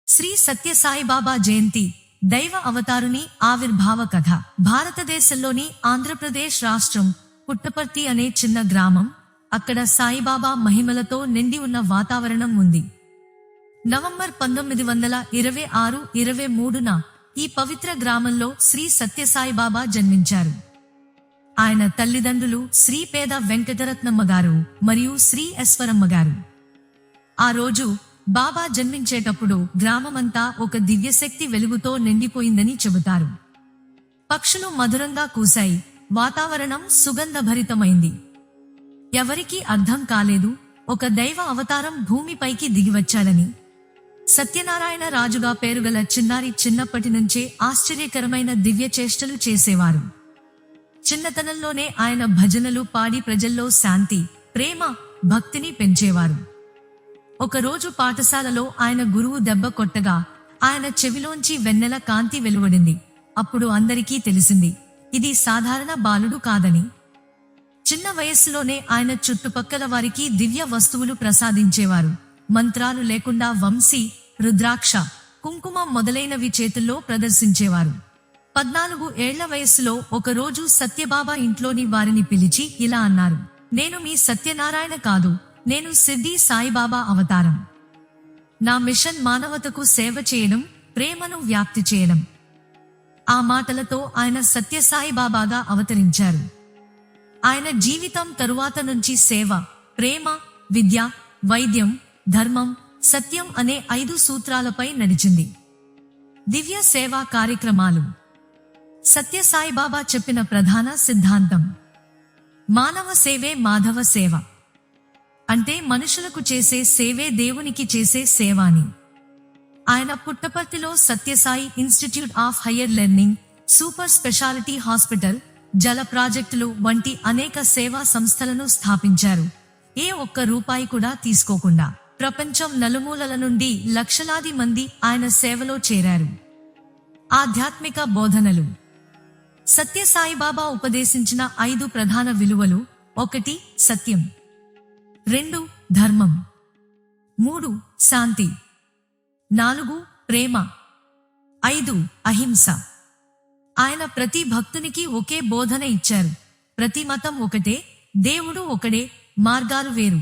శ్రీ సత్యసాయిబాబా జయంతి దైవ అవతారుని ఆవిర్భావ కథ. భారతదేశంలోని ఆంధ్రప్రదేశ్ రాష్ట్రం పుట్టపర్తి అనే చిన్న గ్రామం. అక్కడ సాయిబాబా మహిమలతో నిండి ఉన్న వాతావరణం ఉంది. నవంబర్ 1926-23న ఈ పవిత్ర గ్రామంలో శ్రీ సత్యసాయిబాబా జన్మించారు. ఆయన తల్లిదండ్రులు శ్రీ పేద వెంకటరత్నమ్మ గారు మరియు శ్రీ ఈశ్వరమ్మ గారు. ఆ రోజు బాబా జన్మించేటప్పుడు గ్రామమంతా ఒక దివ్యశక్తి వెలుగుతో నిండిపోయిందని చెబుతారు. పక్షులు మధురంగా కూశాయి. వాతావరణం సుగంధభరితమైంది. ఎవరికీ అర్థం కాలేదు ఒక దైవ అవతారం భూమిపైకి దిగివచ్చాడని. సత్యనారాయణ రాజుగా పేరుగల చిన్నారి చిన్నప్పటి నుంచే ఆశ్చర్యకరమైన దివ్య చేష్టలు చేసేవారు. చిన్నతనంలోనే ఆయన భజనలు పాడి ప్రజల్లో శాంతి, ప్రేమ, భక్తిని పెంచేవారు. ఒకరోజు పాఠశాలలో ఆయన గురువు దెబ్బ కొట్టగా ఆయన చెవిలోంచి వెన్నెల కాంతి వెలువడింది. అప్పుడు అందరికీ తెలిసింది ఇది సాధారణ బాలుడు కాదని. చిన్న వయస్సులోనే ఆయన చుట్టుపక్కల వారికి దివ్య వస్తువులు ప్రసాదించేవారు. మంత్రాలు లేకుండా వంశీ, రుద్రాక్ష, కుంకుమ మొదలైనవి చేతుల్లో ప్రదర్శించేవారు. 14 ఏళ్ల వయస్సులో ఒకరోజు సత్యబాబా ఇంట్లోని వారిని పిలిచి ఇలా అన్నారు, నేను మీ సత్యనారాయణ కాదు, నేను సిద్ధి సాయిబాబా అవతారం. నా మిషన్ మానవతకు సేవ చేయడం, ప్రేమను వ్యాప్తి చేయడం. ఆ మాటలతో ఆయన సత్యసాయిబాబాగా అవతరించారు. ఆయన జీవితం తరువాత నుంచి సేవ, ప్రేమ, విద్య, వైద్యం, ధర్మం, సత్యం అనే 5 సూత్రాలపై నడిచింది. దివ్య సేవా కార్యక్రమాలు. సత్యసాయిబాబా చెప్పిన ప్రధాన సిద్ధాంతం మానవ సేవే మాధవ సేవ. అంటే మనుషులకు చేసే సేవే దేవునికి చేసే సేవ అని. ఆయన పుట్టపర్తిలో Sathya Sai institute of higher learning, super speciality hospital, జల ప్రాజెక్టులు వంటి అనేక సేవా సంస్థలను స్థాపించారు. ఏ ఒక్క రూపాయి కూడా తీసుకోకుండా. ప్రపంచం నలుమూలల నుండి లక్షలాది మంది ఆయన సేవలో చేరారు. ఆధ్యాత్మిక బోధనలు. సత్యసాయిబాబా ఉపదేశించిన 5 ప్రధాన విలువలు: 1 సత్యం, 2 ధర్మం, 3 శాంతి, 4 ప్రేమ, 5 అహింస. ఆయన ప్రతి భక్తునికి ఒకే బోధన ఇచ్చారు. ప్రతి మతం ఒకటే, దేవుడు ఒకడే, మార్గాలు వేరు.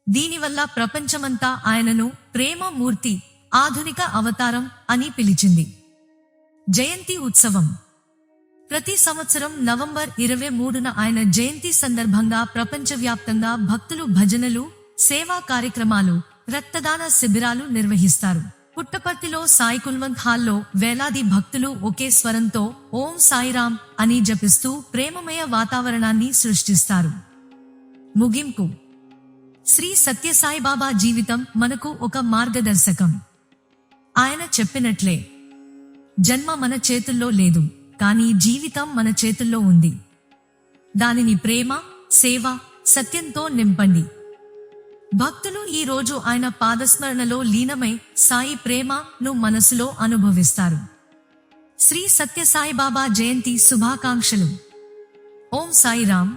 దీనివల్ల ప్రపంచమంతా ఆయనను ప్రేమ మూర్తి, ఆధునిక అవతారం అని పిలిచింది. జయంతి ఉత్సవం. ప్రతి సంవత్సరం నవంబర్ 23న ఆయన జయంతి సందర్భంగా ప్రపంచవ్యాప్తంగా భక్తులు భజనలు, సేవా కార్యక్రమాలు, రక్తదాన శిబిరాలు నిర్వహిస్తారు. పుట్టపర్తిలో సాయి కుల్వంత్ హాల్లో వేలాది భక్తులు ఒకే స్వరంతో ఓం సాయిరాం అని జపిస్తూ ప్రేమమయ వాతావరణాన్ని సృష్టిస్తారు. ముగింపు. శ్రీ సత్యసాయిబాబా జీవితం మనకు ఒక మార్గదర్శకం. ఆయన చెప్పినట్లే, జన్మ మన చేతుల్లో లేదు, కానీ జీవితం మన చేతుల్లో ఉంది. దానిని ప్రేమ, సేవ, సత్యంతో నింపండి. భక్తులు ఈ రోజు ఆయన పాదస్మరణలో లీనమై సాయి ప్రేమను మనసులో అనుభవిస్తారు. శ్రీ సత్యసాయిబాబా జయంతి శుభాకాంక్షలు. ఓం సాయిరాం.